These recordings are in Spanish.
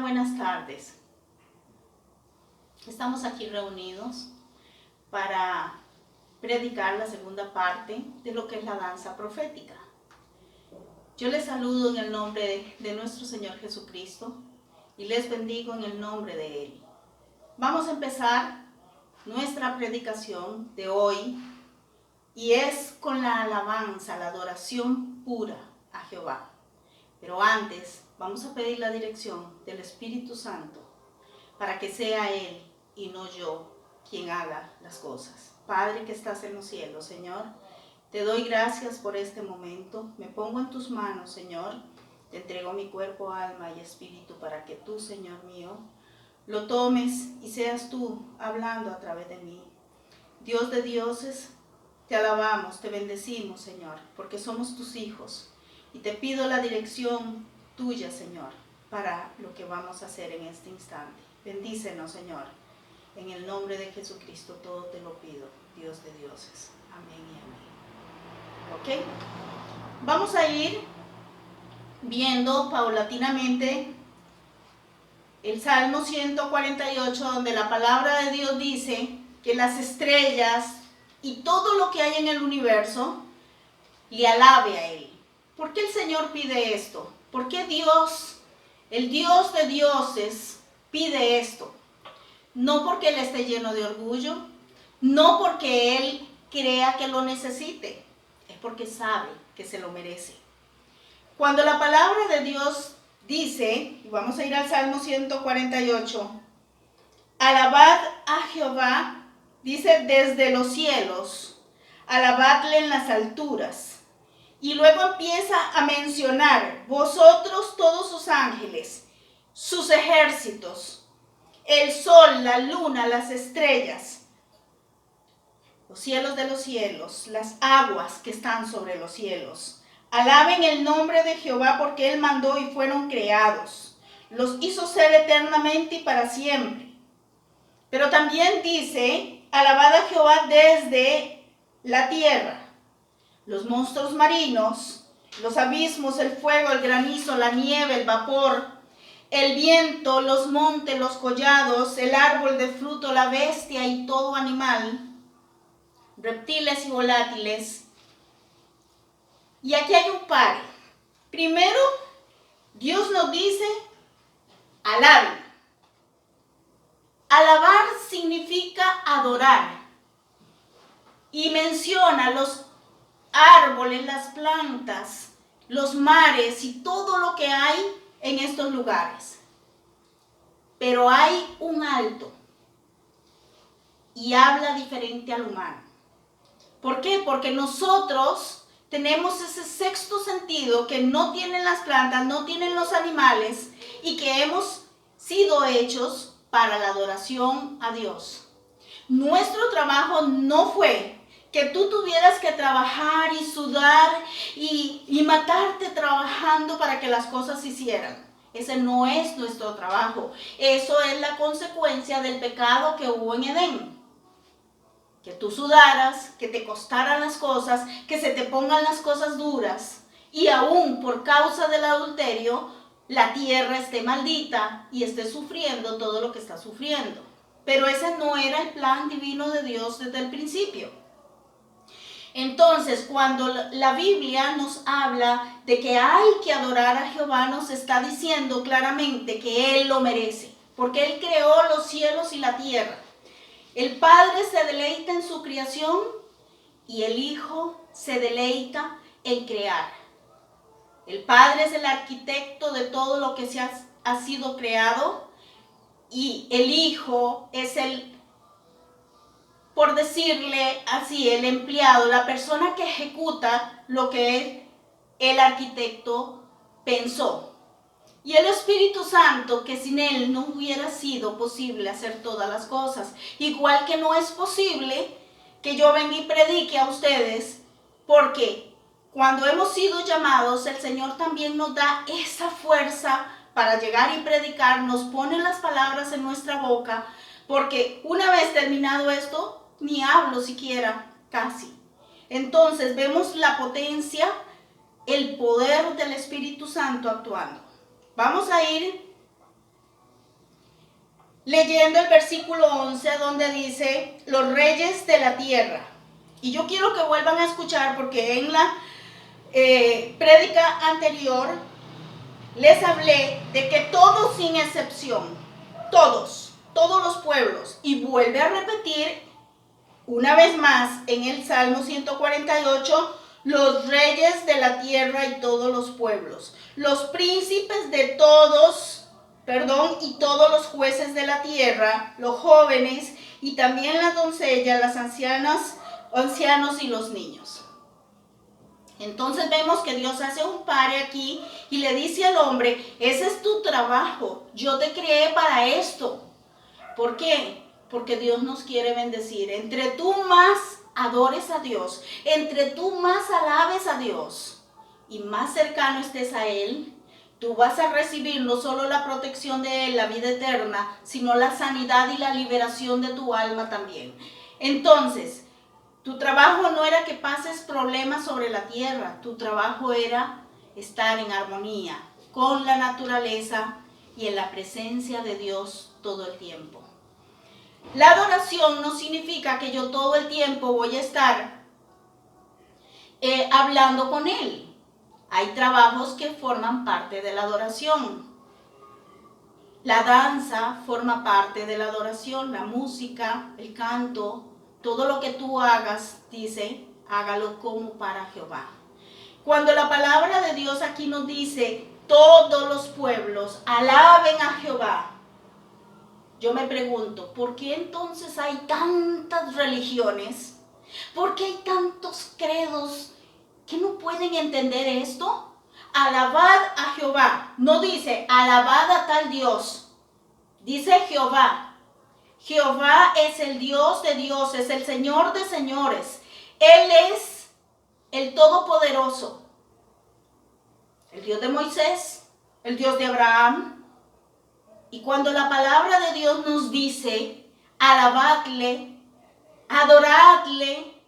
buenas tardes. Estamos aquí reunidos para predicar la segunda parte de lo que es la danza profética. Yo les saludo en el nombre de nuestro Señor Jesucristo y les bendigo en el nombre de Él. Vamos a empezar nuestra predicación de hoy y es con la alabanza, la adoración pura a Jehová. Pero antes vamos a pedir la dirección del Espíritu Santo para que sea Él y no yo quien haga las cosas. Padre que estás en los cielos, Señor, te doy gracias por este momento. Me pongo en tus manos, Señor. Te entrego mi cuerpo, alma y espíritu para que tú, Señor mío, lo tomes y seas tú hablando a través de mí. Dios de dioses, te alabamos, te bendecimos, Señor, porque somos tus hijos. Y te pido la dirección tuya, Señor, para lo que vamos a hacer en este instante. Bendícenos, Señor. En el nombre de Jesucristo todo te lo pido, Dios de dioses. Amén y amén. ¿Ok? Vamos a ir viendo paulatinamente el Salmo 148, donde la palabra de Dios dice que las estrellas y todo lo que hay en el universo le alabe a Él. ¿Por qué el Señor pide esto? ¿Por qué Dios, el Dios de dioses, pide esto? No porque Él esté lleno de orgullo, no porque Él crea que lo necesite, es porque sabe que se lo merece. Cuando la palabra de Dios dice, y vamos a ir al Salmo 148, alabad a Jehová, dice desde los cielos, alabadle en las alturas. Y luego empieza a mencionar, vosotros todos sus ángeles, sus ejércitos, el sol, la luna, las estrellas, los cielos de los cielos, las aguas que están sobre los cielos. Alaben el nombre de Jehová porque Él mandó y fueron creados. Los hizo ser eternamente y para siempre. Pero también dice, alabad a Jehová desde la tierra. Los monstruos marinos, los abismos, el fuego, el granizo, la nieve, el vapor, el viento, los montes, los collados, el árbol de fruto, la bestia y todo animal, reptiles y volátiles. Y aquí hay un par. Primero, Dios nos dice, alaben. Alabar significa adorar. Y menciona los árboles, las plantas, los mares y todo lo que hay en estos lugares. Pero hay un alto y habla diferente al humano. ¿Por qué? Porque nosotros tenemos ese sexto sentido que no tienen las plantas, no tienen los animales y que hemos sido hechos para la adoración a Dios. Nuestro trabajo no fue que tú tuvieras que trabajar y sudar y matarte trabajando para que las cosas se hicieran. Ese no es nuestro trabajo. Eso es la consecuencia del pecado que hubo en Edén. Que tú sudaras, que te costaran las cosas, que se te pongan las cosas duras. Y aún por causa del adulterio, la tierra esté maldita y esté sufriendo todo lo que está sufriendo. Pero ese no era el plan divino de Dios desde el principio. Entonces, cuando la Biblia nos habla de que hay que adorar a Jehová, nos está diciendo claramente que Él lo merece, porque Él creó los cielos y la tierra. El Padre se deleita en su creación y el Hijo se deleita en crear. El Padre es el arquitecto de todo lo que ha sido creado y el Hijo es por decirle así, el empleado, la persona que ejecuta lo que el arquitecto pensó. Y el Espíritu Santo, que sin Él no hubiera sido posible hacer todas las cosas. Igual que no es posible que yo venga y predique a ustedes, porque cuando hemos sido llamados, el Señor también nos da esa fuerza para llegar y predicar, nos pone las palabras en nuestra boca, porque una vez terminado esto, ni hablo siquiera, casi. Entonces vemos la potencia, el poder del Espíritu Santo actuando. Vamos a ir leyendo el versículo 11 donde dice, los reyes de la tierra. Y yo quiero que vuelvan a escuchar porque en la prédica anterior les hablé de que todos sin excepción, todos los pueblos, y vuelve a repetir una vez más en el Salmo 148, los reyes de la tierra y todos los pueblos, los príncipes de todos, y todos los jueces de la tierra, los jóvenes y también las doncellas, las ancianas, ancianos y los niños. Entonces vemos que Dios hace un pare aquí y le dice al hombre, ese es tu trabajo, yo te creé para esto. ¿Por qué? Porque Dios nos quiere bendecir. Entre tú más adores a Dios, entre tú más alabes a Dios y más cercano estés a Él, tú vas a recibir no solo la protección de Él, la vida eterna, sino la sanidad y la liberación de tu alma también. Entonces, tu trabajo no era que pases problemas sobre la tierra, tu trabajo era estar en armonía con la naturaleza y en la presencia de Dios todo el tiempo. La adoración no significa que yo todo el tiempo voy a estar hablando con Él. Hay trabajos que forman parte de la adoración. La danza forma parte de la adoración, la música, el canto, todo lo que tú hagas, dice, hágalo como para Jehová. Cuando la palabra de Dios aquí nos dice, todos los pueblos alaben a Jehová, yo me pregunto, ¿por qué entonces hay tantas religiones? ¿Por qué hay tantos credos que no pueden entender esto? Alabad a Jehová. No dice, alabad a tal Dios. Dice Jehová. Jehová es el Dios de dioses, el Señor de señores. Él es el Todopoderoso. El Dios de Moisés, el Dios de Abraham. Y cuando la palabra de Dios nos dice, alabadle, adoradle,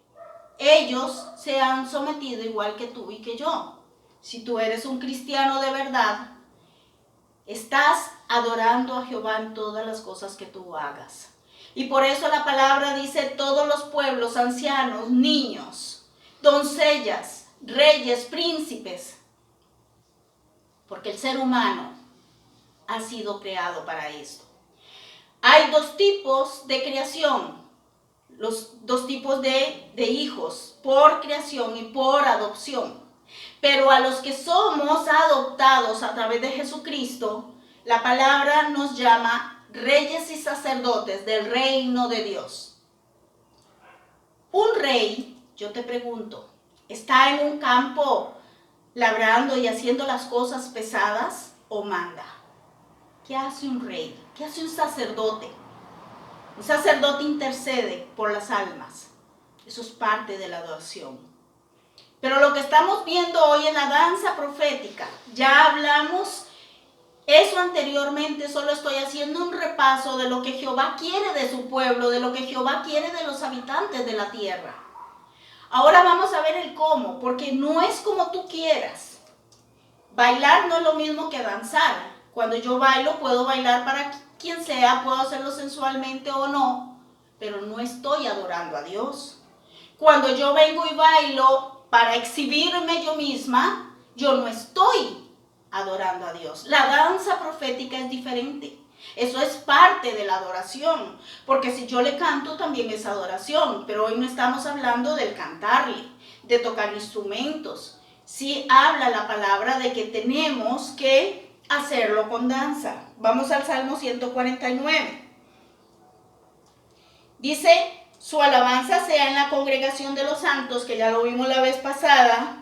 ellos se han sometido igual que tú y que yo. Si tú eres un cristiano de verdad, estás adorando a Jehová en todas las cosas que tú hagas. Y por eso la palabra dice todos los pueblos, ancianos, niños, doncellas, reyes, príncipes. Porque el ser humano ha sido creado para esto. Hay dos tipos de creación, los dos tipos de hijos, por creación y por adopción. Pero a los que somos adoptados a través de Jesucristo, la palabra nos llama reyes y sacerdotes del reino de Dios. Un rey, yo te pregunto, ¿está en un campo labrando y haciendo las cosas pesadas o manda? ¿Qué hace un rey? ¿Qué hace un sacerdote? Un sacerdote intercede por las almas. Eso es parte de la adoración. Pero lo que estamos viendo hoy en la danza profética, ya hablamos eso anteriormente, solo estoy haciendo un repaso de lo que Jehová quiere de su pueblo, de lo que Jehová quiere de los habitantes de la tierra. Ahora vamos a ver el cómo, porque no es como tú quieras. Bailar no es lo mismo que danzar. Cuando yo bailo, puedo bailar para quien sea, puedo hacerlo sensualmente o no, pero no estoy adorando a Dios. Cuando yo vengo y bailo para exhibirme yo misma, yo no estoy adorando a Dios. La danza profética es diferente. Eso es parte de la adoración, porque si yo le canto también es adoración, pero hoy no estamos hablando del cantarle, de tocar instrumentos. Sí habla la palabra de que tenemos que hacerlo con danza. Vamos al Salmo 149. Dice, su alabanza sea en la congregación de los santos, que ya lo vimos la vez pasada.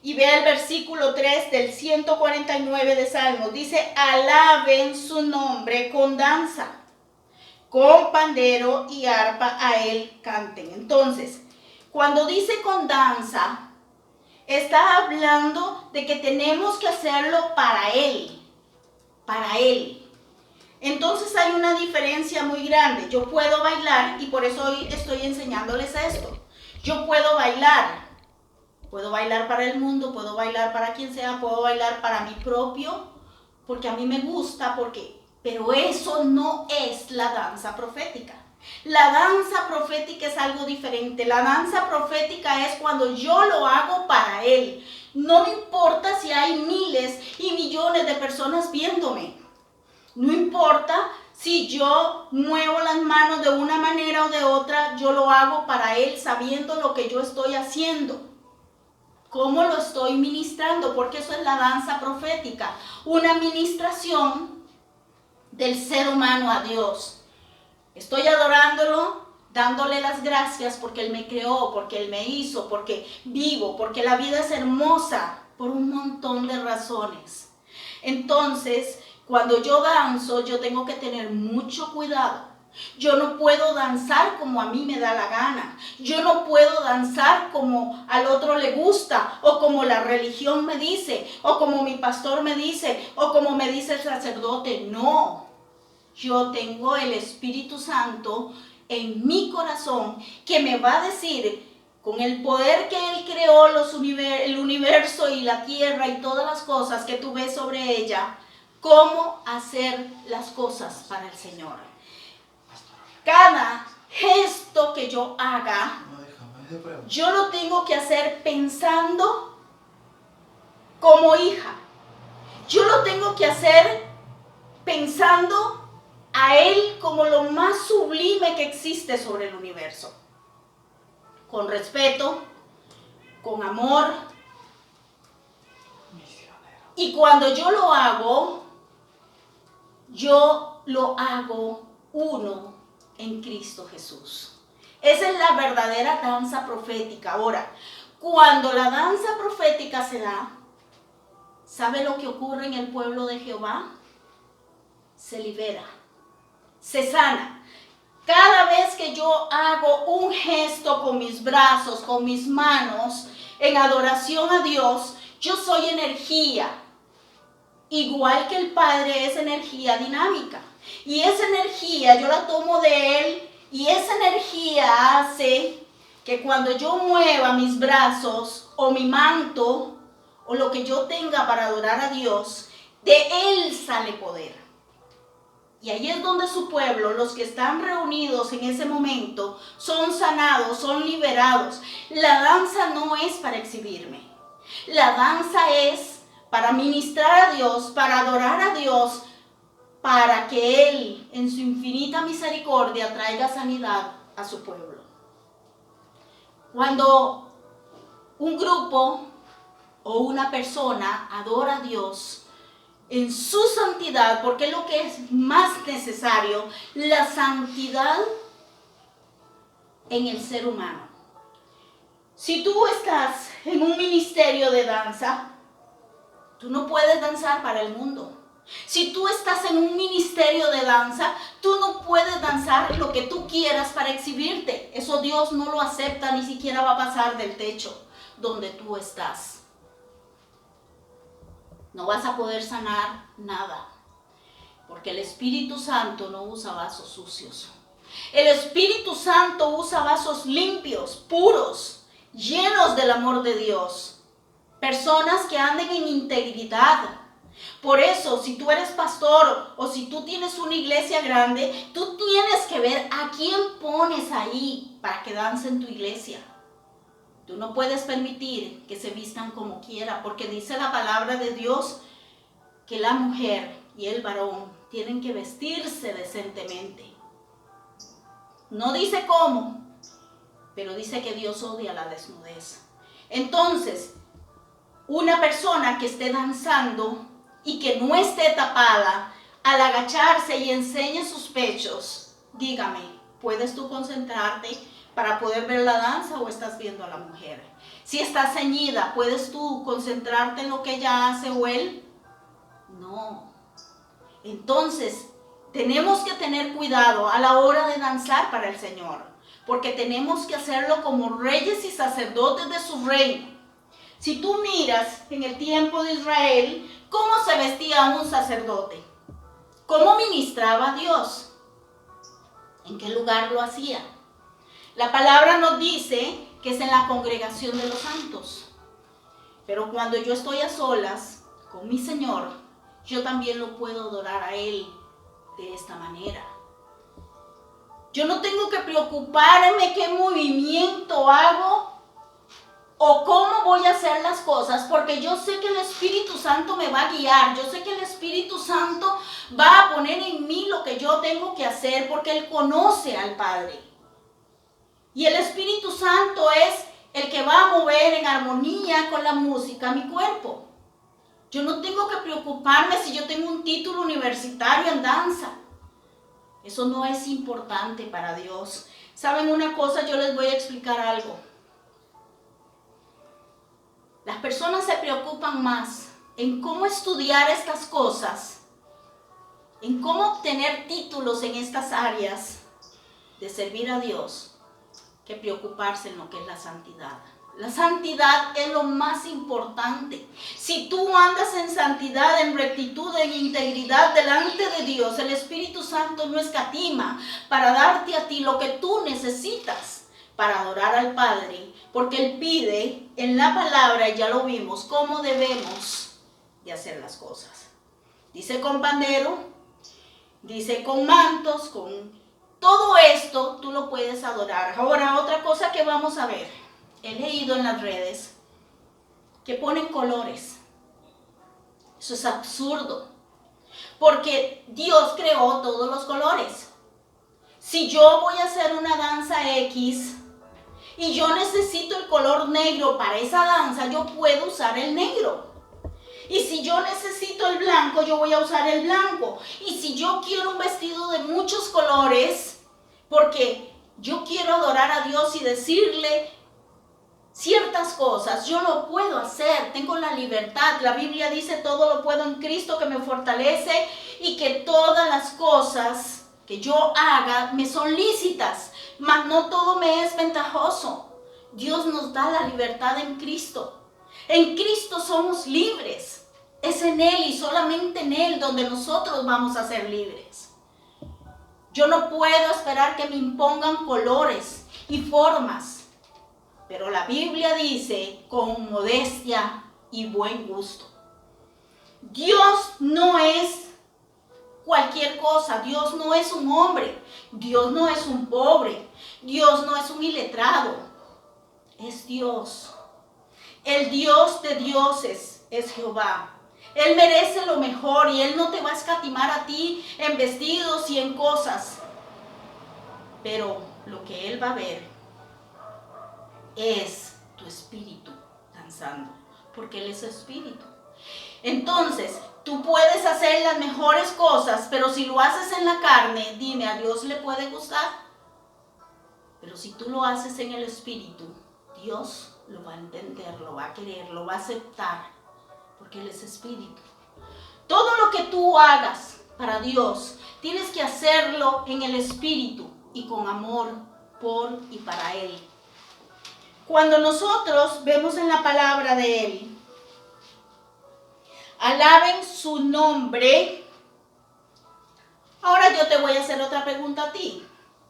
Y vea el versículo 3 del 149 de Salmos. Dice, alaben su nombre con danza, con pandero y arpa a él canten. Entonces, cuando dice con danza, está hablando de que tenemos que hacerlo para Él, para Él. Entonces hay una diferencia muy grande. Yo puedo bailar y por eso hoy estoy enseñándoles esto. Yo puedo bailar para el mundo, puedo bailar para quien sea, puedo bailar para mí propio, porque a mí me gusta, porque Pero eso no es la danza profética. La danza profética es algo diferente. La danza profética es cuando yo lo hago para Él. No me importa si hay miles y millones de personas viéndome. No importa si yo muevo las manos de una manera o de otra, yo lo hago para Él sabiendo lo que yo estoy haciendo. ¿Cómo lo estoy ministrando? Porque eso es la danza profética. Una ministración del ser humano a Dios. Estoy adorándolo, dándole las gracias porque Él me creó, porque Él me hizo, porque vivo, porque la vida es hermosa, por un montón de razones. Entonces, cuando yo danzo, yo tengo que tener mucho cuidado. Yo no puedo danzar como a mí me da la gana. Yo no puedo danzar como al otro le gusta, o como la religión me dice, o como mi pastor me dice, o como me dice el sacerdote. No. Yo tengo el Espíritu Santo en mi corazón que me va a decir, con el poder que Él creó el universo y la tierra y todas las cosas que tú ves sobre ella, cómo hacer las cosas para el Señor. Cada gesto que yo haga, yo lo tengo que hacer pensando como hija. Yo lo tengo que hacer pensando a Él como lo más sublime que existe sobre el universo. Con respeto, con amor. Y cuando yo lo hago uno en Cristo Jesús. Esa es la verdadera danza profética. Ahora, cuando la danza profética se da, ¿sabe lo que ocurre en el pueblo de Jehová? Se libera. Se sana. Cada vez que yo hago un gesto con mis brazos, con mis manos, en adoración a Dios, yo soy energía. Igual que el Padre es energía dinámica. Y esa energía yo la tomo de Él y esa energía hace que cuando yo mueva mis brazos o mi manto o lo que yo tenga para adorar a Dios, de Él sale poder. Y ahí es donde su pueblo, los que están reunidos en ese momento, son sanados, son liberados. La danza no es para exhibirme. La danza es para ministrar a Dios, para adorar a Dios, para que Él, en su infinita misericordia, traiga sanidad a su pueblo. Cuando un grupo o una persona adora a Dios, en su santidad, porque es lo que es más necesario, la santidad en el ser humano. Si tú estás en un ministerio de danza, tú no puedes danzar para el mundo. Si tú estás en un ministerio de danza, tú no puedes danzar lo que tú quieras para exhibirte. Eso Dios no lo acepta, ni siquiera va a pasar del techo donde tú estás. No vas a poder sanar nada, porque el Espíritu Santo no usa vasos sucios. El Espíritu Santo usa vasos limpios, puros, llenos del amor de Dios. Personas que anden en integridad. Por eso, si tú eres pastor o si tú tienes una iglesia grande, tú tienes que ver a quién pones ahí para que dance en tu iglesia. Tú no puedes permitir que se vistan como quiera, porque dice la palabra de Dios que la mujer y el varón tienen que vestirse decentemente. No dice cómo, pero dice que Dios odia la desnudez. Entonces, una persona que esté danzando y que no esté tapada, al agacharse y enseñe sus pechos, dígame, ¿puedes tú concentrarte para poder ver la danza o estás viendo a la mujer? Si está ceñida, ¿puedes tú concentrarte en lo que ella hace o él? No. Entonces, tenemos que tener cuidado a la hora de danzar para el Señor, porque tenemos que hacerlo como reyes y sacerdotes de su reino. Si tú miras en el tiempo de Israel, ¿cómo se vestía un sacerdote? ¿Cómo ministraba a Dios? ¿En qué lugar lo hacía? La palabra nos dice que es en la congregación de los santos. Pero cuando yo estoy a solas con mi Señor, yo también lo puedo adorar a Él de esta manera. Yo no tengo que preocuparme qué movimiento hago o cómo voy a hacer las cosas, porque yo sé que el Espíritu Santo me va a guiar. Yo sé que el Espíritu Santo va a poner en mí lo que yo tengo que hacer, porque Él conoce al Padre. Y el Espíritu Santo es el que va a mover en armonía con la música mi cuerpo. Yo no tengo que preocuparme si yo tengo un título universitario en danza. Eso no es importante para Dios. ¿Saben una cosa? Yo les voy a explicar algo. Las personas se preocupan más en cómo estudiar estas cosas, en cómo obtener títulos en estas áreas de servir a Dios, que preocuparse en lo que es la santidad. La santidad es lo más importante. Si tú andas en santidad, en rectitud, en integridad delante de Dios, el Espíritu Santo no escatima para darte a ti lo que tú necesitas para adorar al Padre, porque Él pide en la palabra, y ya lo vimos, cómo debemos de hacer las cosas. Dice con pandero, dice con mantos, con todo esto tú lo puedes adorar. Ahora, otra cosa que vamos a ver. He leído en las redes que ponen colores. Eso es absurdo, porque Dios creó todos los colores. Si yo voy a hacer una danza X y yo necesito el color negro para esa danza, yo puedo usar el negro. Y si yo necesito el blanco, yo voy a usar el blanco. Y si yo quiero un vestido de muchos colores, porque yo quiero adorar a Dios y decirle ciertas cosas, yo lo puedo hacer, tengo la libertad. La Biblia dice: todo lo puedo en Cristo que me fortalece, y que todas las cosas que yo haga me son lícitas, mas no todo me es ventajoso. Dios nos da la libertad en Cristo. En Cristo somos libres. Es en Él y solamente en Él donde nosotros vamos a ser libres. Yo no puedo esperar que me impongan colores y formas. Pero la Biblia dice con modestia y buen gusto. Dios no es cualquier cosa. Dios no es un hombre. Dios no es un pobre. Dios no es un iletrado. Es Dios. El Dios de dioses es Jehová. Él merece lo mejor y Él no te va a escatimar a ti en vestidos y en cosas. Pero lo que Él va a ver es tu espíritu danzando, porque Él es espíritu. Entonces, tú puedes hacer las mejores cosas, pero si lo haces en la carne, dime, ¿a Dios le puede gustar? Pero si tú lo haces en el espíritu, Dios lo va a entender, lo va a querer, lo va a aceptar, porque Él es espíritu. Todo lo que tú hagas para Dios, tienes que hacerlo en el espíritu y con amor por y para Él. Cuando nosotros vemos en la palabra de Él, alaben su nombre. Ahora yo te voy a hacer otra pregunta a ti.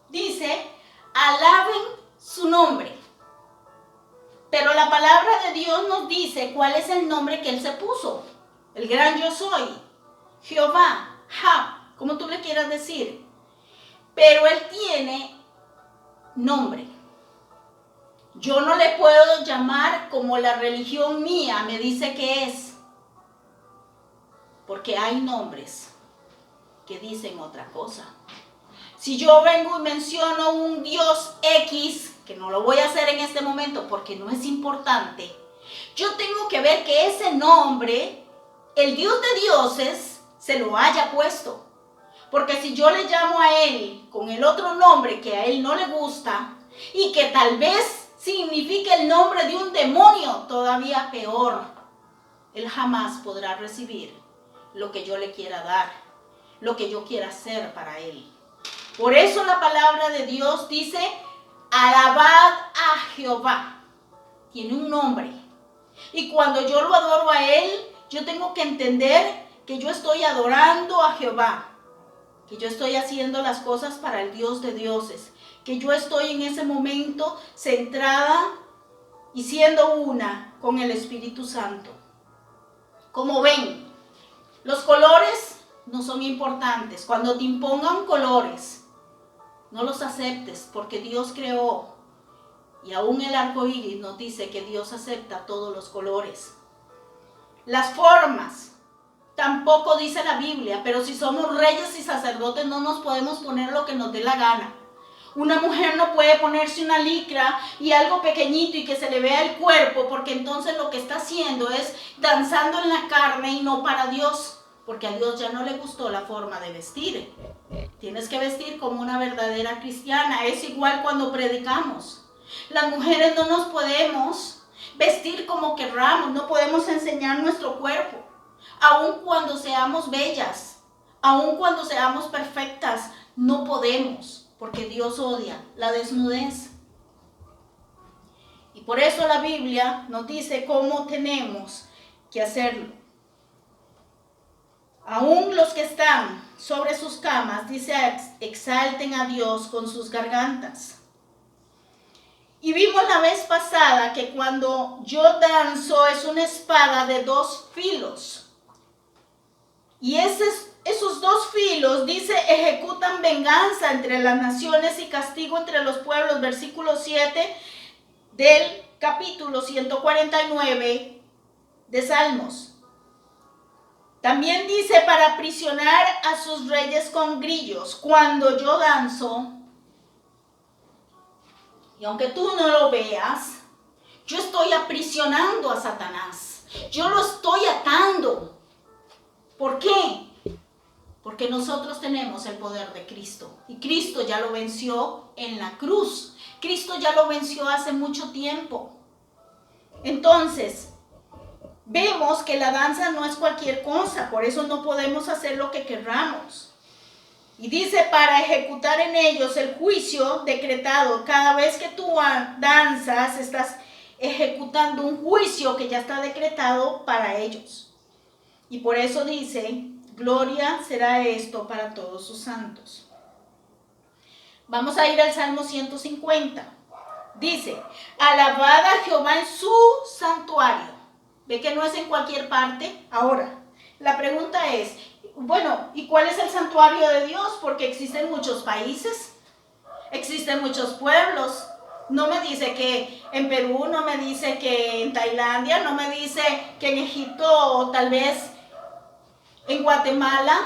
Dice, alaben su nombre. Pero la palabra de Dios nos dice cuál es el nombre que Él se puso. El gran yo soy, Jehová, como tú le quieras decir. Pero Él tiene nombre. Yo no le puedo llamar como la religión mía me dice que es. Porque hay nombres que dicen otra cosa. Si yo vengo y menciono un Dios X, que no lo voy a hacer en este momento porque no es importante, yo tengo que ver que ese nombre, el Dios de dioses, se lo haya puesto. Porque si yo le llamo a Él con el otro nombre que a Él no le gusta, y que tal vez signifique el nombre de un demonio, todavía peor, Él jamás podrá recibir lo que yo le quiera dar, lo que yo quiera hacer para Él. Por eso la palabra de Dios dice, alabad a Jehová. Tiene un nombre. Y cuando yo lo adoro a Él, yo tengo que entender que yo estoy adorando a Jehová, que yo estoy haciendo las cosas para el Dios de dioses, que yo estoy en ese momento centrada y siendo una con el Espíritu Santo. Como ven, los colores no son importantes. Cuando te impongan colores, no los aceptes, porque Dios creó, y aún el arco iris nos dice que Dios acepta todos los colores. Las formas, tampoco dice la Biblia, pero si somos reyes y sacerdotes no nos podemos poner lo que nos dé la gana. Una mujer no puede ponerse una licra y algo pequeñito y que se le vea el cuerpo, porque entonces lo que está haciendo es danzando en la carne y no para Dios, porque a Dios ya no le gustó la forma de vestir. Tienes que vestir como una verdadera cristiana. Es igual cuando predicamos. Las mujeres no nos podemos vestir como querramos, no podemos enseñar nuestro cuerpo, aun cuando seamos bellas, aun cuando seamos perfectas, no podemos, porque Dios odia la desnudez. Y por eso la Biblia nos dice cómo tenemos que hacerlo. Aún los que están sobre sus camas, dice, exalten a Dios con sus gargantas. Y vimos la vez pasada que cuando yo danzo es una espada de 2 filos. Y esos 2 filos, dice, ejecutan venganza entre las naciones y castigo entre los pueblos. Versículo 7 del capítulo 149 de Salmos. También dice, para aprisionar a sus reyes con grillos. Cuando yo danzo, y aunque tú no lo veas, yo estoy aprisionando a Satanás. Yo lo estoy atando. ¿Por qué? Porque nosotros tenemos el poder de Cristo. Y Cristo ya lo venció en la cruz. Cristo ya lo venció hace mucho tiempo. Entonces, vemos que la danza no es cualquier cosa. Por eso no podemos hacer lo que querramos. Y dice, para ejecutar en ellos el juicio decretado. Cada vez que tú danzas, estás ejecutando un juicio que ya está decretado para ellos. Y por eso dice, gloria será esto para todos sus santos. Vamos a ir al Salmo 150. Dice, alabad a Jehová en su santuario. Ve que no es en cualquier parte. Ahora, la pregunta es, bueno, ¿y cuál es el santuario de Dios? Porque existen muchos países, existen muchos pueblos. No me dice que en Perú, no me dice que en Tailandia, no me dice que en Egipto o tal vez en Guatemala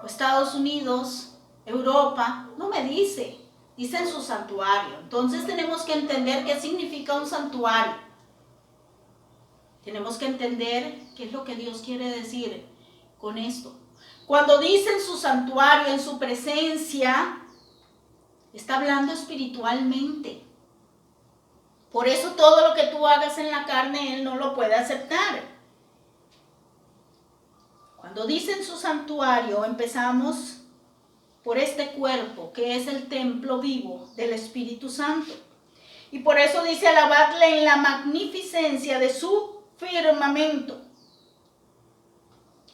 o Estados Unidos, Europa. No me dice, dice en su santuario. Entonces tenemos que entender qué significa un santuario. Tenemos que entender qué es lo que Dios quiere decir con esto. Cuando dice en su santuario, en su presencia, está hablando espiritualmente. Por eso todo lo que tú hagas en la carne, Él no lo puede aceptar. Cuando dice en su santuario, empezamos por este cuerpo, que es el templo vivo del Espíritu Santo. Y por eso dice, alabadle en la magnificencia de su firmamento.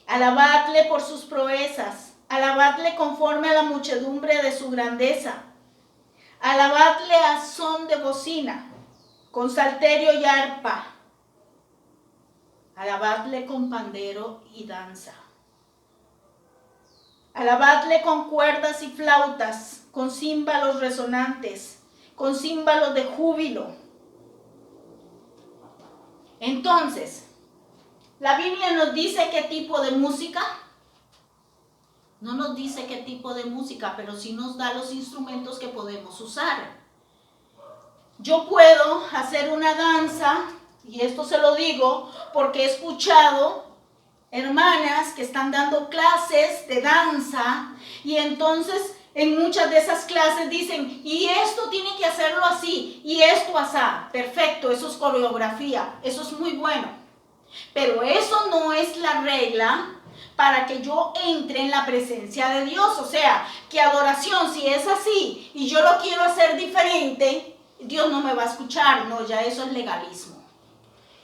Alabadle por sus proezas, alabadle conforme a la muchedumbre de su grandeza. Alabadle a son de bocina, con salterio y arpa. Alabadle con pandero y danza. Alabadle con cuerdas y flautas, con címbalos resonantes, con címbalos de júbilo. Entonces, la Biblia nos dice qué tipo de música. No nos dice qué tipo de música, pero sí nos da los instrumentos que podemos usar. Yo puedo hacer una danza, y esto se lo digo porque he escuchado hermanas que están dando clases de danza, y entonces en muchas de esas clases dicen, y esto tiene que hacerlo así, y esto así. Perfecto, eso es coreografía, eso es muy bueno. Pero eso no es la regla para que yo entre en la presencia de Dios. O sea, que adoración, si es así y yo lo quiero hacer diferente, Dios no me va a escuchar. No, ya eso es legalismo.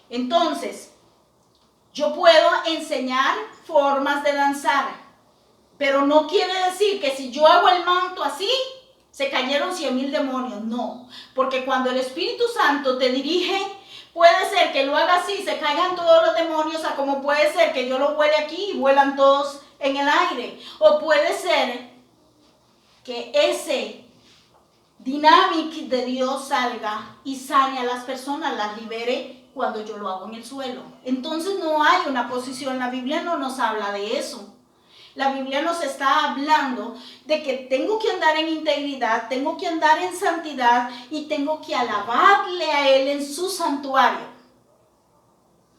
Entonces, yo puedo enseñar formas de danzar, pero no quiere decir que si yo hago el manto así, se cayeron 100,000 demonios. No, porque cuando el Espíritu Santo te dirige, puede ser que lo haga así, se caigan todos los demonios, a como puede ser que yo lo huele aquí y vuelan todos en el aire. O puede ser que ese dinámico de Dios salga y sane a las personas, las libere cuando yo lo hago en el suelo. Entonces no hay una posición, la Biblia no nos habla de eso. La Biblia nos está hablando de que tengo que andar en integridad, tengo que andar en santidad y tengo que alabarle a Él en su santuario.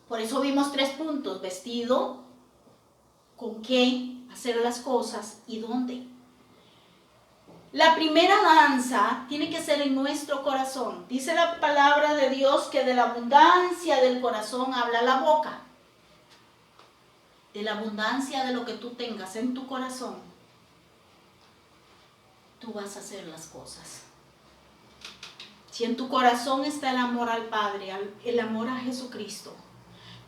Por eso vimos 3 puntos: vestido, con qué hacer las cosas y dónde. La primera danza tiene que ser en nuestro corazón. Dice la palabra de Dios que de la abundancia del corazón habla la boca. De la abundancia de lo que tú tengas en tu corazón, tú vas a hacer las cosas. Si en tu corazón está el amor al Padre, el amor a Jesucristo,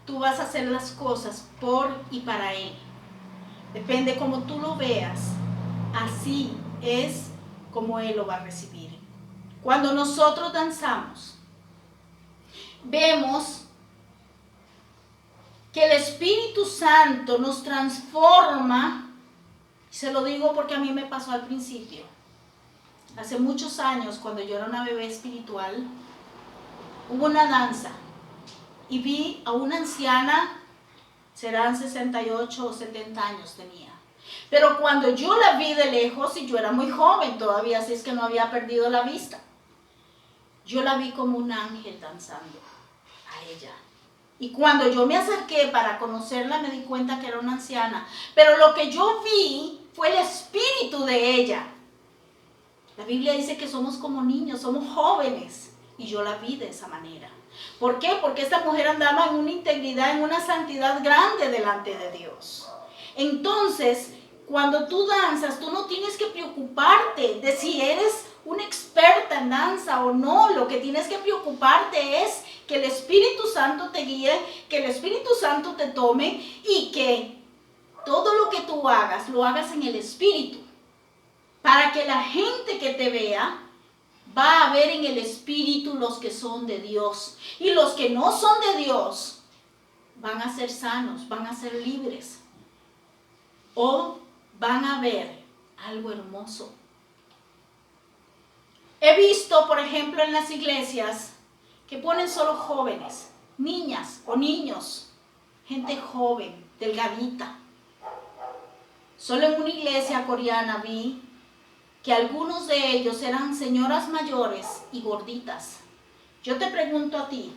tú vas a hacer las cosas por y para Él. Depende cómo tú lo veas, así es como Él lo va a recibir. Cuando nosotros danzamos, vemos que el Espíritu Santo nos transforma. Se lo digo porque a mí me pasó al principio. Hace muchos años, cuando yo era una bebé espiritual, hubo una danza y vi a una anciana, serán 68 o 70 años tenía. Pero cuando yo la vi de lejos, y yo era muy joven todavía, así es que no había perdido la vista, yo la vi como un ángel danzando a ella. Y cuando yo me acerqué para conocerla, me di cuenta que era una anciana. Pero lo que yo vi fue el espíritu de ella. La Biblia dice que somos como niños, somos jóvenes. Y yo la vi de esa manera. ¿Por qué? Porque esta mujer andaba en una integridad, en una santidad grande delante de Dios. Entonces, cuando tú danzas, tú no tienes que preocuparte de si eres una experta en danza o no. Lo que tienes que preocuparte es que el Espíritu Santo te guíe, que el Espíritu Santo te tome y que todo lo que tú hagas, lo hagas en el Espíritu. Para que la gente que te vea va a ver en el Espíritu los que son de Dios. Y los que no son de Dios van a ser sanos, van a ser libres. O van a ver algo hermoso. He visto, por ejemplo, en las iglesias que ponen solo jóvenes, niñas o niños, gente joven, delgadita. Solo en una iglesia coreana vi que algunos de ellos eran señoras mayores y gorditas. Yo te pregunto a ti,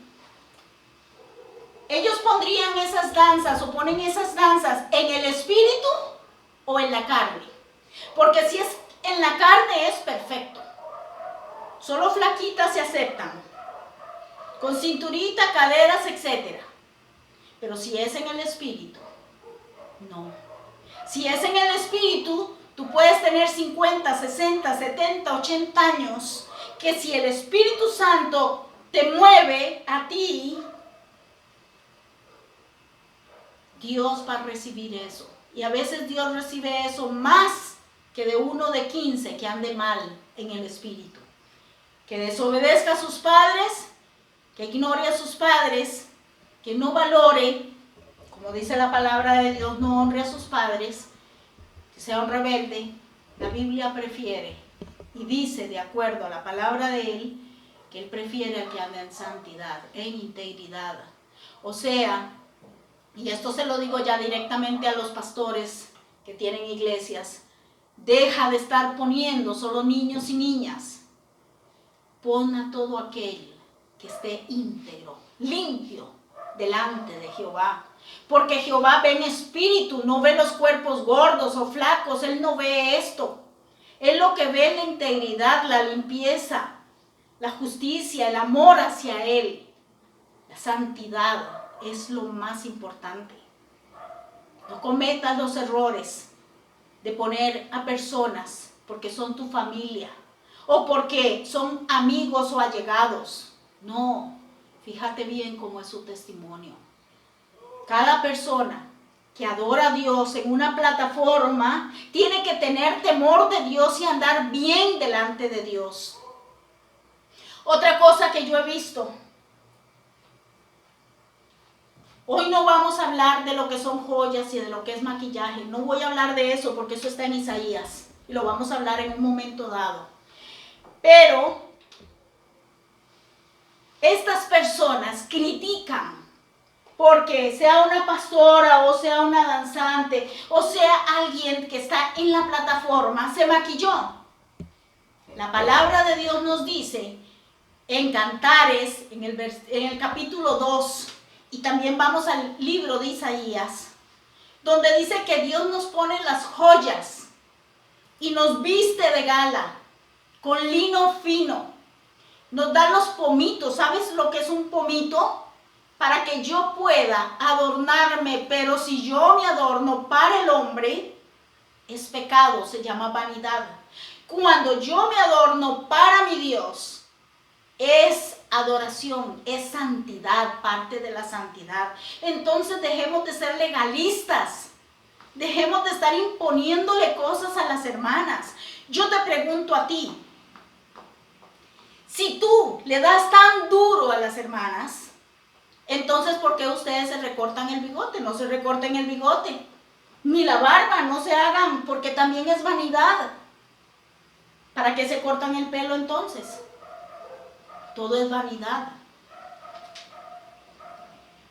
¿ellos pondrían esas danzas o ponen esas danzas en el espíritu o en la carne? Porque si es en la carne es perfecto. Solo flaquitas se aceptan, con cinturita, caderas, etc. Pero si es en el espíritu, no. Si es en el espíritu, tú puedes tener 50, 60, 70, 80 años, que si el Espíritu Santo te mueve a ti, Dios va a recibir eso. Y a veces Dios recibe eso más que de uno de 15 que ande mal en el espíritu. Que desobedezca a sus padres, que ignore a sus padres, que no valore, como dice la palabra de Dios, no honre a sus padres, que sea un rebelde. La Biblia prefiere y dice, de acuerdo a la palabra de Él, que Él prefiere al que anda en santidad, en integridad. O sea, y esto se lo digo ya directamente a los pastores que tienen iglesias, deja de estar poniendo solo niños y niñas. Pon a todo aquel que esté íntegro, limpio, delante de Jehová. Porque Jehová ve en espíritu, no ve los cuerpos gordos o flacos. Él no ve esto. Él lo que ve es la integridad, la limpieza, la justicia, el amor hacia Él. La santidad es lo más importante. No cometas los errores de poner a personas porque son tu familia o porque son amigos o allegados. No, fíjate bien cómo es su testimonio. Cada persona que adora a Dios en una plataforma tiene que tener temor de Dios y andar bien delante de Dios. Otra cosa que yo he visto, Hoy no vamos a hablar de lo que son joyas y de lo que es maquillaje. No voy a hablar de eso porque eso está en Isaías y lo vamos a hablar en un momento dado. Pero estas personas critican porque sea una pastora o sea una danzante o sea alguien que está en la plataforma, se maquilló. La palabra de Dios nos dice en Cantares, en el capítulo 2, y también vamos al libro de Isaías, donde dice que Dios nos pone las joyas y nos viste de gala con lino fino. Nos da los pomitos. ¿Sabes lo que es un pomito? Para que yo pueda adornarme, pero si yo me adorno para el hombre, es pecado, se llama vanidad. Cuando yo me adorno para mi Dios, es adoración, es santidad, parte de la santidad. Entonces dejemos de ser legalistas, dejemos de estar imponiéndole cosas a las hermanas. Yo te pregunto a ti, si tú le das tan duro a las hermanas, entonces ¿por qué ustedes se recortan el bigote? No se recorten el bigote, ni la barba, no se hagan, porque también es vanidad. ¿Para qué se cortan el pelo entonces? Todo es vanidad.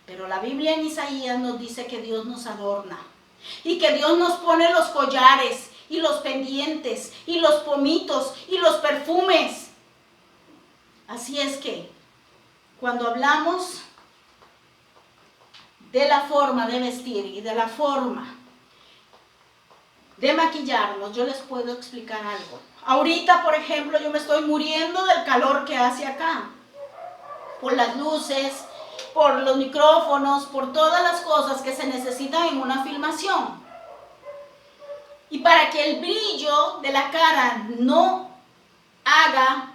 Pero la Biblia en Isaías nos dice que Dios nos adorna y que Dios nos pone los collares y los pendientes y los pomitos y los perfumes. Así es que cuando hablamos de la forma de vestir y de la forma de maquillarnos, yo les puedo explicar algo. Ahorita, por ejemplo, yo me estoy muriendo del calor que hace acá, por las luces, por los micrófonos, por todas las cosas que se necesitan en una filmación. Y para que el brillo de la cara no haga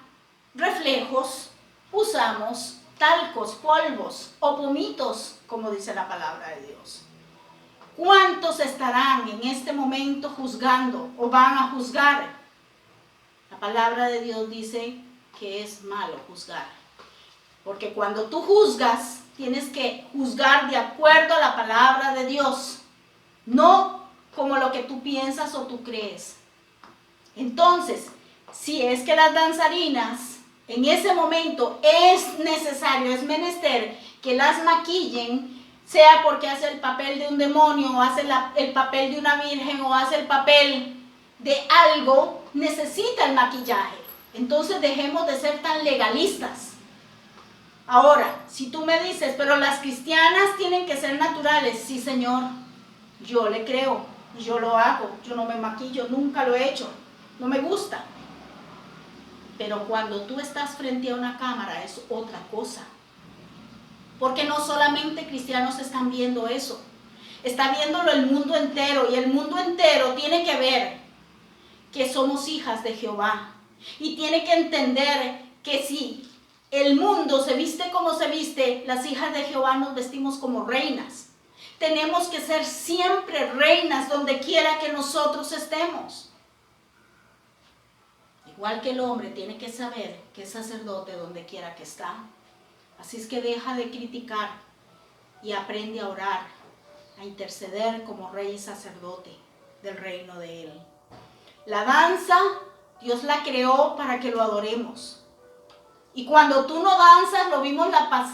reflejos, usamos talcos, polvos o pomitos, como dice la palabra de Dios. ¿Cuántos estarán en este momento juzgando o van a juzgar? La palabra de Dios dice que es malo juzgar. Porque cuando tú juzgas, tienes que juzgar de acuerdo a la palabra de Dios, no como lo que tú piensas o tú crees. Entonces, si es que las danzarinas en ese momento es necesario, es menester que las maquillen, sea porque hace el papel de un demonio, o hace el papel de una virgen, o hace el papel de algo, necesita el maquillaje. Entonces dejemos de ser tan legalistas. Ahora, si tú me dices, pero las cristianas tienen que ser naturales, sí, Señor, yo le creo, yo lo hago, yo no me maquillo, nunca lo he hecho, no me gusta. Pero cuando tú estás frente a una cámara es otra cosa. Porque no solamente cristianos están viendo eso, está viéndolo el mundo entero, y el mundo entero tiene que ver que somos hijas de Jehová y tiene que entender que si el mundo se viste como se viste, las hijas de Jehová nos vestimos como reinas. Tenemos que ser siempre reinas donde quiera que nosotros estemos. Igual que el hombre tiene que saber que es sacerdote donde quiera que está. Así es que deja de criticar y aprende a orar, a interceder como rey y sacerdote del reino de Él. La danza, Dios la creó para que lo adoremos. Y cuando tú no danzas, lo vimos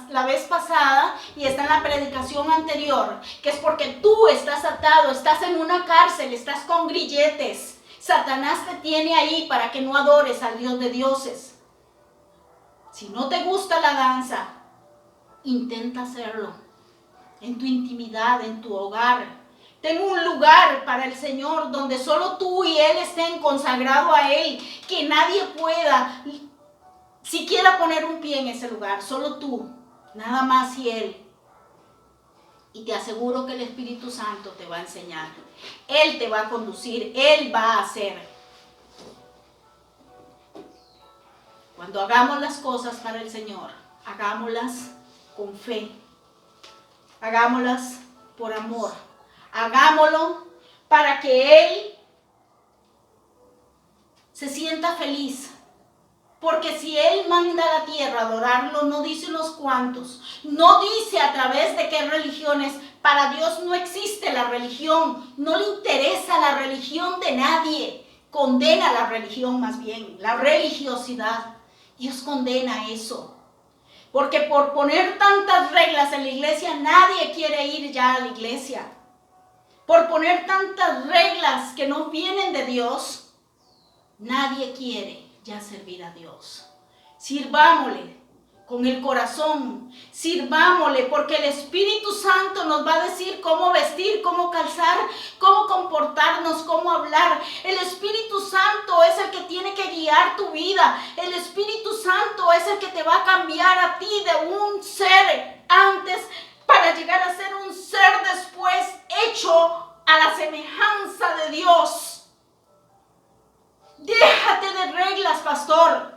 la vez pasada y está en la predicación anterior, que es porque tú estás atado, estás en una cárcel, estás con grilletes. Satanás te tiene ahí para que no adores al Dios de dioses. Si no te gusta la danza, intenta hacerlo en tu intimidad, en tu hogar. Ten un lugar para el Señor donde solo tú y Él estén consagrados a Él, que nadie pueda siquiera poner un pie en ese lugar, solo tú, nada más y Él. Y te aseguro que el Espíritu Santo te va a enseñar. Él te va a conducir, Él va a hacer. Cuando hagamos las cosas para el Señor, hagámoslas con fe. Hagámoslas por amor. Hagámoslo para que Él se sienta feliz. Porque si Él manda a la tierra a adorarlo, no dice unos cuantos, no dice a través de qué religiones. Para Dios no existe la religión, no le interesa la religión de nadie. Condena la religión más bien, la religiosidad. Dios condena eso. Porque por poner tantas reglas en la iglesia, nadie quiere ir ya a la iglesia. Por poner tantas reglas que no vienen de Dios, nadie quiere ya servir a Dios. Sirvámosle con el corazón, sirvámosle, porque el Espíritu Santo nos va a decir cómo vestir, cómo calzar, cómo comportarnos, cómo hablar. El Espíritu Santo es el que tiene que guiar tu vida. El Espíritu Santo es el que te va a cambiar a ti de un ser antes para llegar a ser un ser después hecho a la semejanza de Dios. Déjate de reglas, pastor,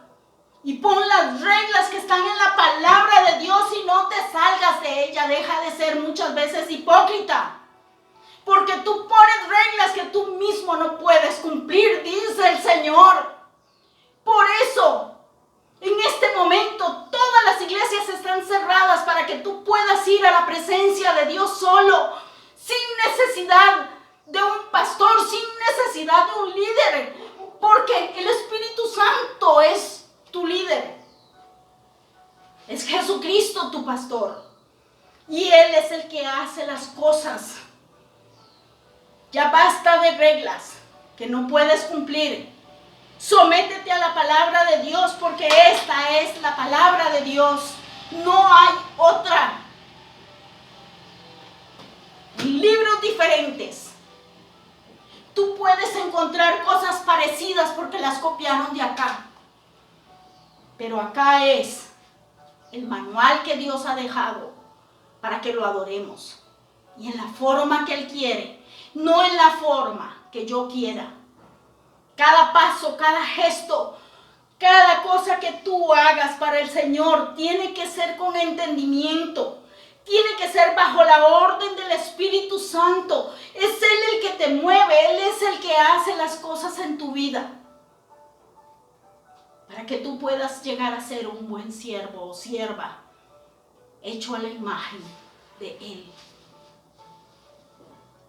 y pon las reglas que están en la palabra de Dios y no te salgas de ella. Deja de ser muchas veces hipócrita, porque tú pones reglas que tú mismo no puedes cumplir, dice el Señor. Por eso, en este momento, todas las iglesias están cerradas para que tú puedas ir a la presencia de Dios solo, sin necesidad de un pastor, sin necesidad de un líder. Porque el Espíritu Santo es tu líder. Es Jesucristo tu pastor. Y Él es el que hace las cosas. Ya basta de reglas que no puedes cumplir. Sométete a la palabra de Dios, porque esta es la palabra de Dios. No hay otra. Libros diferentes. Tú puedes encontrar cosas parecidas porque las copiaron de acá. Pero acá es el manual que Dios ha dejado para que lo adoremos. Y en la forma que Él quiere, no en la forma que yo quiera. Cada paso, cada gesto, cada cosa que tú hagas para el Señor tiene que ser con entendimiento. Tiene que ser bajo la orden del Espíritu Santo. Es Él el que te mueve. Él es el que hace las cosas en tu vida. Para que tú puedas llegar a ser un buen siervo o sierva, hecho a la imagen de Él.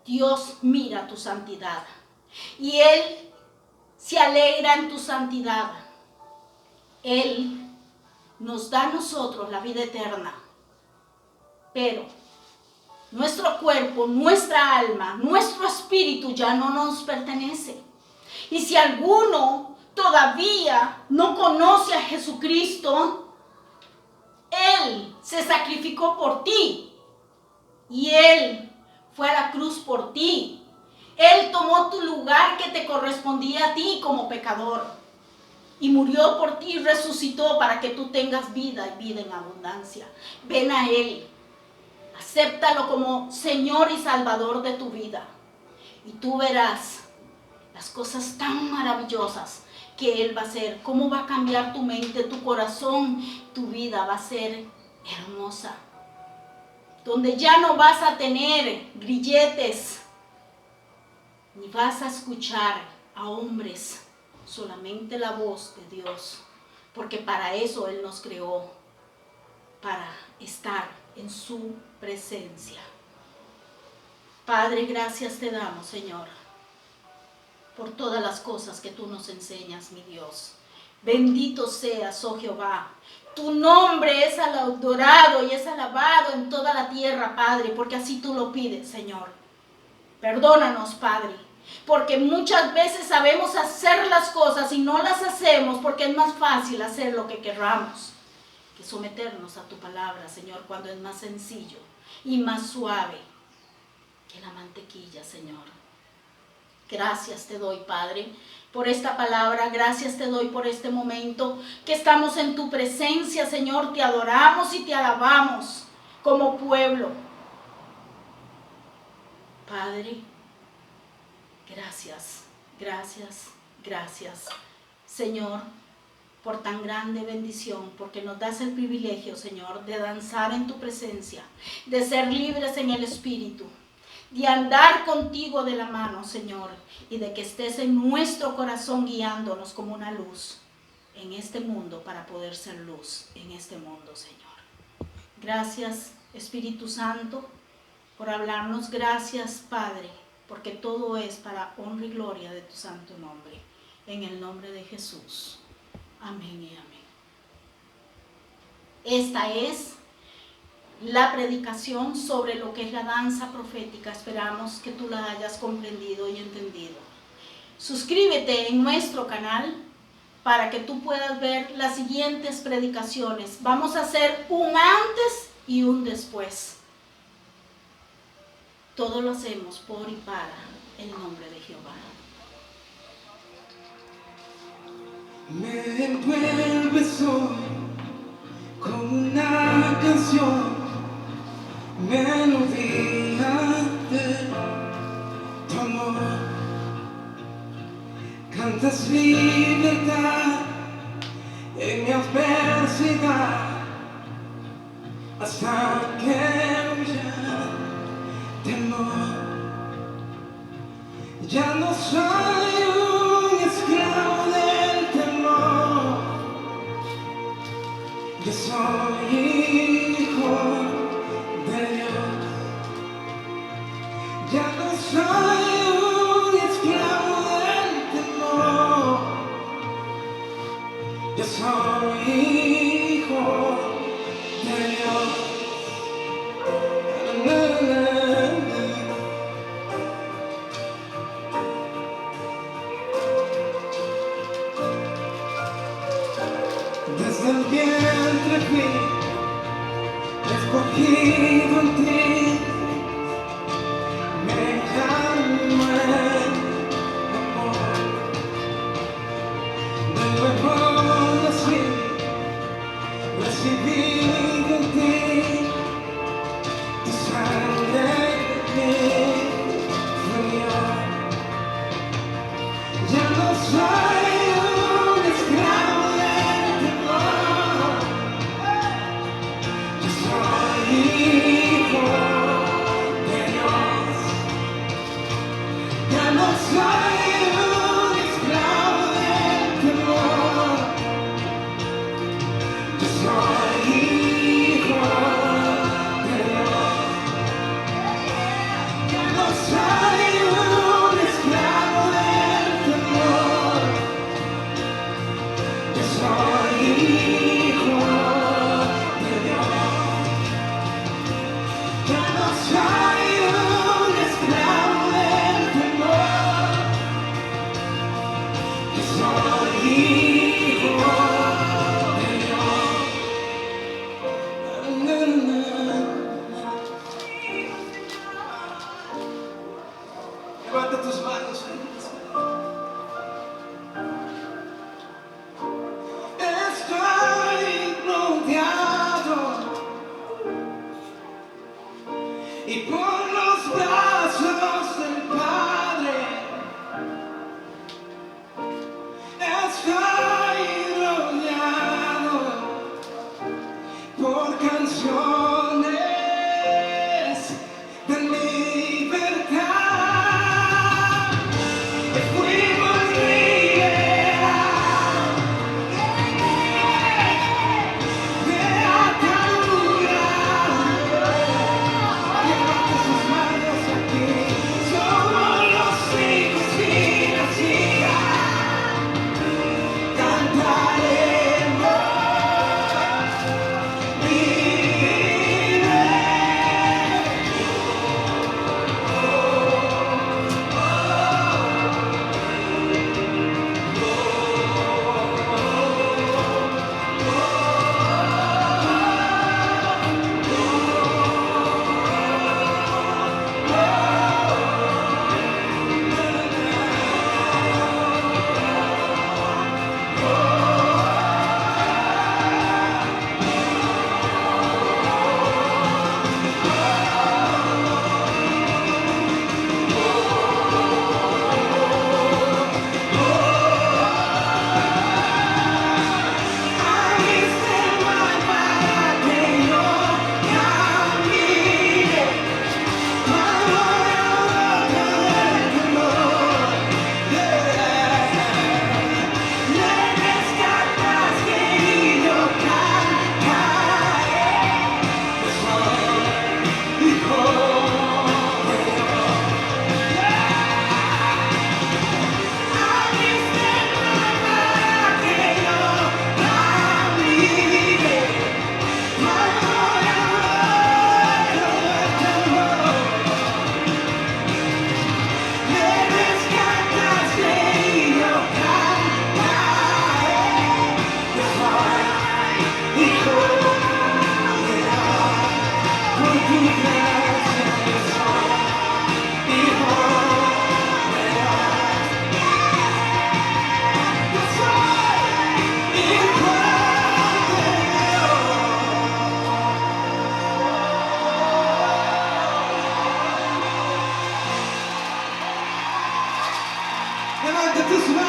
Dios mira tu santidad. Y Él se alegra en tu santidad. Él nos da a nosotros la vida eterna. Pero nuestro cuerpo, nuestra alma, nuestro espíritu ya no nos pertenece. Y si alguno todavía no conoce a Jesucristo, Él se sacrificó por ti. Y Él fue a la cruz por ti. Él tomó tu lugar que te correspondía a ti como pecador. Y murió por ti y resucitó para que tú tengas vida y vida en abundancia. Ven a Él. Acéptalo como Señor y Salvador de tu vida. Y tú verás las cosas tan maravillosas que Él va a hacer. Cómo va a cambiar tu mente, tu corazón, tu vida va a ser hermosa. Donde ya no vas a tener grilletes, ni vas a escuchar a hombres, solamente la voz de Dios. Porque para eso Él nos creó, para estar en su presencia. Padre, gracias te damos, Señor, por todas las cosas que tú nos enseñas, mi Dios. Bendito seas, oh Jehová. Tu nombre es adorado y es alabado en toda la tierra, Padre, porque así tú lo pides, Señor. Perdónanos, Padre, porque muchas veces sabemos hacer las cosas y no las hacemos porque es más fácil hacer lo que querramos que someternos a tu palabra, Señor, cuando es más sencillo y más suave que la mantequilla, Señor. Gracias te doy, Padre, por esta palabra. Gracias te doy por este momento que estamos en tu presencia, Señor. Te adoramos y te alabamos como pueblo. Padre, gracias, gracias, gracias, Señor, por tan grande bendición, porque nos das el privilegio, Señor, de danzar en tu presencia, de ser libres en el Espíritu, de andar contigo de la mano, Señor, y de que estés en nuestro corazón guiándonos como una luz en este mundo para poder ser luz en este mundo, Señor. Gracias, Espíritu Santo, por hablarnos. Gracias, Padre, porque todo es para honra y gloria de tu santo nombre. En el nombre de Jesús. Amén y amén. Esta es la predicación sobre lo que es la danza profética. Esperamos que tú la hayas comprendido y entendido. Suscríbete en nuestro canal para que tú puedas ver las siguientes predicaciones. Vamos a hacer un antes y un después. Todo lo hacemos por y para el nombre de Jehová. Me envuelves hoy con una canción, melodía de tu amor. Cantas libertad en mi adversidad, hasta que huya temor. Ya no soy un esclavo del temor, yo soy hijo de Dios. Ya no soy un esclavo del temor, yo soy hijo de Dios. Desde el vientre fui escogido en ti, me llamo el amor. De nuevo nací, recibido en ti, tu sangre me fluyó. Ya no soy un esclavo del temor, yo soy hijo de Dios. Ya no soy un esclavo del temor, yo soy hijo de Dios. Ya no soy un esclavo del temor, yo soy hijo de Dios. Ya no soy un esclavo del temor, yo soy hijo de Dios. Levanta tus manos. Estoy rodeado y por los brazos del Padre. Estoy rodeado por canciones de libertad. Fuimos liberados de atadura. Levanta sus manos aquí. Somos los hijos y las hijas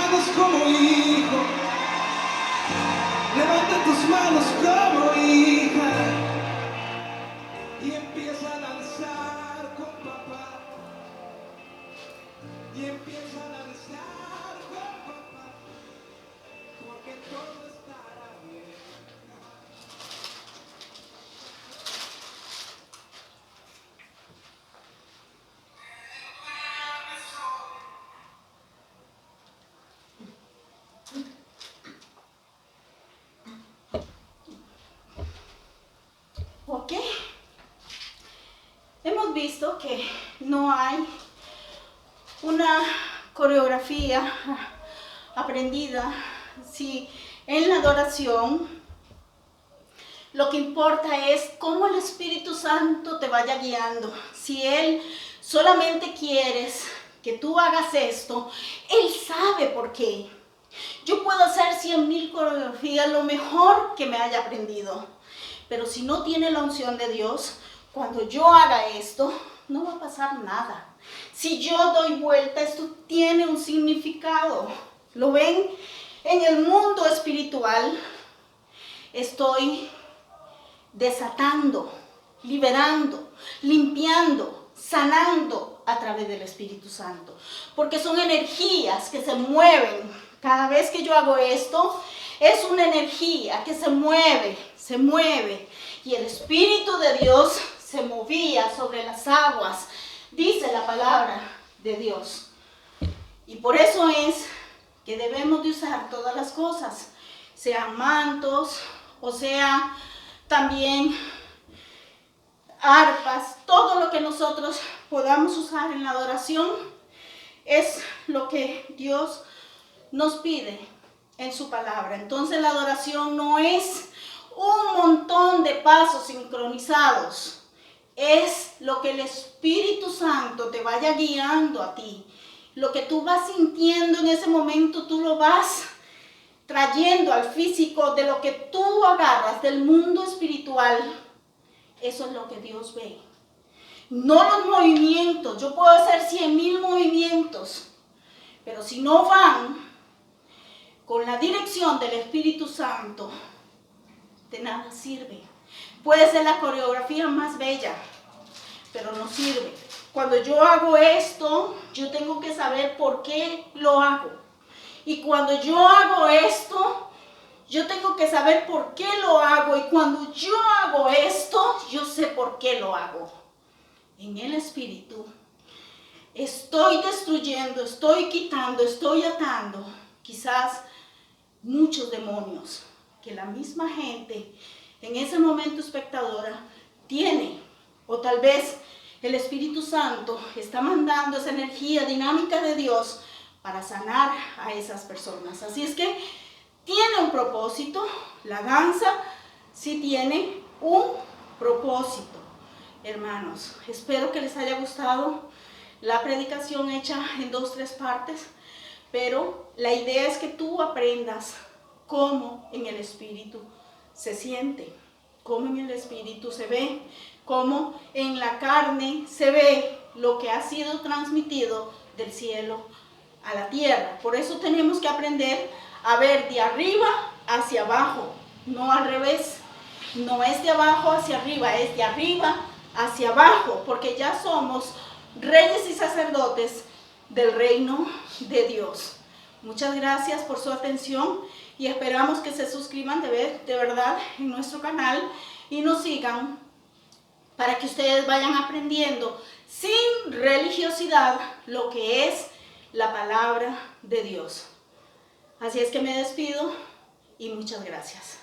manos como hijo. Levanta tus manos como hija. Y empieza a danzar con papá. Y empieza a danzar con papá. Porque todo estará bien. ¿Ok? Hemos visto que no hay una coreografía aprendida. Si en la adoración lo que importa es cómo el Espíritu Santo te vaya guiando. Si Él solamente quieres que tú hagas esto, Él sabe por qué. Yo puedo hacer 100,000 coreografías, lo mejor que me haya aprendido. Pero si no tiene la unción de Dios, cuando yo haga esto, no va a pasar nada. Si yo doy vuelta, esto tiene un significado. ¿Lo ven? En el mundo espiritual estoy desatando, liberando, limpiando, sanando a través del Espíritu Santo. Porque son energías que se mueven. Cada vez que yo hago esto, es una energía que se mueve. Y el Espíritu de Dios se movía sobre las aguas, dice la palabra de Dios. Y por eso es que debemos de usar todas las cosas, sean mantos, o sea, también arpas, todo lo que nosotros podamos usar en la adoración es lo que Dios nos pide en su palabra. Entonces la adoración no es un montón de pasos sincronizados, es lo que el Espíritu Santo te vaya guiando a ti. Lo que tú vas sintiendo en ese momento, tú lo vas trayendo al físico. De lo que tú agarras del mundo espiritual, eso es lo que Dios ve. No los movimientos. Yo puedo hacer 100,000 movimientos, pero si no van con la dirección del Espíritu Santo, de nada sirve. Puede ser la coreografía más bella, pero no sirve. Cuando yo hago esto, yo tengo que saber por qué lo hago. Y cuando yo hago esto, yo tengo que saber por qué lo hago. Y cuando yo hago esto, yo sé por qué lo hago. En el Espíritu estoy destruyendo, estoy quitando, estoy atando quizás muchos demonios que la misma gente en ese momento espectadora tiene, o tal vez el Espíritu Santo está mandando esa energía dinámica de Dios para sanar a esas personas. Así es que tiene un propósito, la danza sí tiene un propósito, hermanos. Espero que les haya gustado la predicación hecha en 2 o 3 partes, pero la idea es que tú aprendas cómo en el Espíritu se siente, cómo en el Espíritu se ve, cómo en la carne se ve lo que ha sido transmitido del cielo a la tierra. Por eso tenemos que aprender a ver de arriba hacia abajo, no al revés. No es de abajo hacia arriba, es de arriba hacia abajo, porque ya somos reyes y sacerdotes del reino de Dios. Muchas gracias por su atención y esperamos que se suscriban de verdad en nuestro canal y nos sigan para que ustedes vayan aprendiendo sin religiosidad lo que es la palabra de Dios. Así es que me despido y muchas gracias.